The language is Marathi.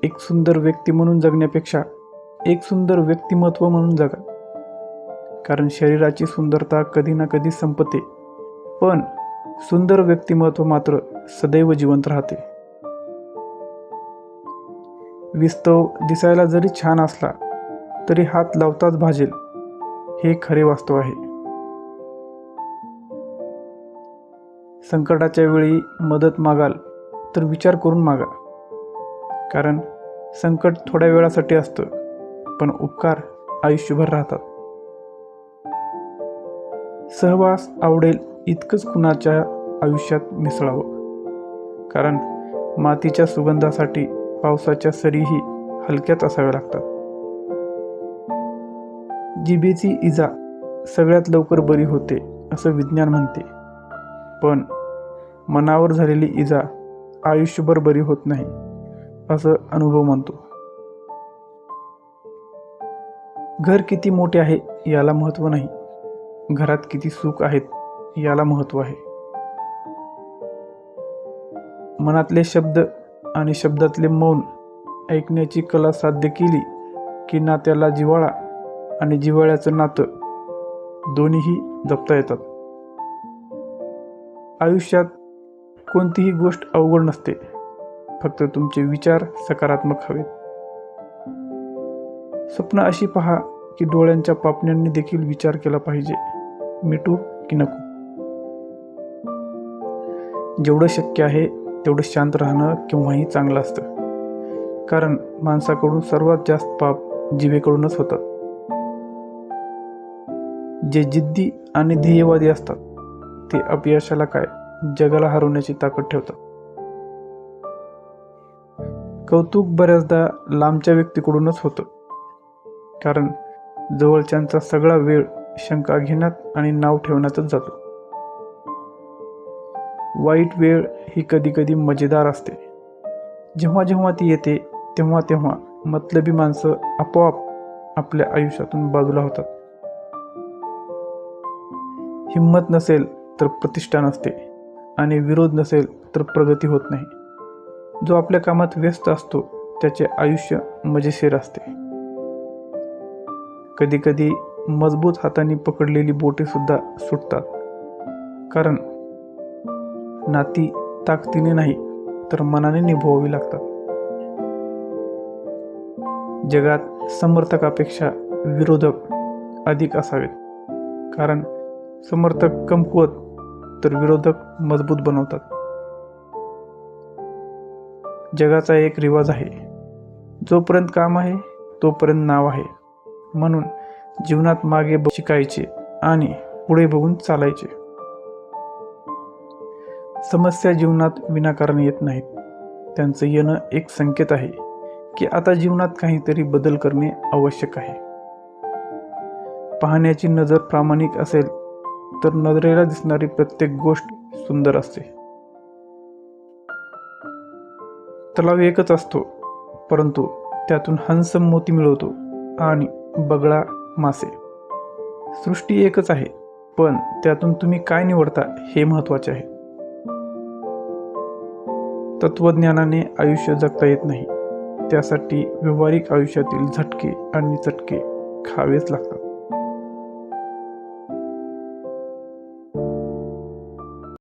एक सुंदर व्यक्ती म्हणून जगण्यापेक्षा एक सुंदर व्यक्तिमत्व म्हणून जगा. कारण शरीराची सुंदरता कधी ना कधी संपते, पण सुंदर व्यक्तिमत्व मात्र सदैव जिवंत राहते. विस्तव दिसायला जरी छान असला तरी हात लावताच भाजेल, हे खरे वास्तव आहे. संकटाच्या वेळी मदत मागाल तर विचार करून मागा. कारण संकट थोड्या वेळासाठी असतं, पण उपकार आयुष्यभर राहतात. सहवास आवडेल इतकंच कुणाच्या आयुष्यात मिसळावं. कारण मातीच्या सुगंधासाठी पावसाच्या सरीही हलक्याच असाव्या लागतात. जिभेची इजा सगळ्यात लवकर बरी होते असं विज्ञान म्हणते, पण मनावर झालेली इजा आयुष्यभर बरी होत नाही असं अनुभव म्हणतो. घर किती मोठे आहे याला महत्त्व नाही, घरात किती सुख आहेत याला महत्त्व आहे. मनातले शब्द आणि शब्दातले मौन ऐकण्याची कला साध्य केली की नात्याला जिव्हाळा आणि जिव्हाळ्याचं नातं दोन्हीही जपता येतात. आयुष्यात कोणतीही गोष्ट अवघड नसते, फक्त तुमचे विचार सकारात्मक हवेत. स्वप्न अशी पहा की डोळ्यांच्या पापण्यांनी देखील विचार केला पाहिजे, मिटू की नको. जेवढं शक्य आहे तेवढं शांत राहणं केव्हाही चांगलं असतं. कारण माणसाकडून सर्वात जास्त पाप जिभेकडूनच होतात. जे जिद्दी आणि ध्येयवादी असतात ते अपयशाला काय, जगाला हरवण्याची ताकद ठेवतात. कौतुक बऱ्याचदा लांबच्या व्यक्तीकडूनच होतं, कारण जवळच्यांचा सगळा वेळ शंका घेण्यात आणि नाव ठेवण्यातच जातो. वाईट वेळ ही कधी कधी मजेदार असते. जेव्हा जेव्हा ती येते तेव्हा तेव्हा मतलबी माणसं आपोआप आपल्या आयुष्यातून बाजूला होतात. हिंमत नसेल तर प्रतिष्ठा नसते आणि विरोध नसेल तर प्रगती होत नाही. जो आपल्या कामात व्यस्त असतो त्याचे आयुष्य मजेशीर असते. कधी कधी मजबूत हाताने पकडलेली बोटे सुद्धा सुटतात, कारण नाती ताकदीने नाही तर मनाने निभवावी लागतात. जगात समर्थकापेक्षा विरोधक अधिक असावेत, कारण समर्थक कमकुवत तर विरोधक मजबूत बनवतात. जगाचा एक रिवाज आहे, जोपर्यंत काम आहे तोपर्यंत नाव आहे. म्हणून जीवनात मागे शिकायचे आणि पुढे बघून चालायचे. समस्या जीवनात विनाकारण येत नाहीत, त्यांचं येणं एक संकेत आहे की आता जीवनात काहीतरी बदल करणे आवश्यक आहे. पाहण्याची नजर प्रामाणिक असेल तर नजरेला दिसणारी प्रत्येक गोष्ट सुंदर असते. तलाव एकच असतो, परंतु त्यातून हंस मोती मिळवतो आणि बगळा मासे. सृष्टी एकच आहे, पण त्यातून तुम्ही काय निवडता हे महत्त्वाचे आहे. तत्वज्ञानाने आयुष्य जगता येत नाही, त्यासाठी व्यावहारिक आयुष्यातील झटके आणि चटके खावेच लागतात.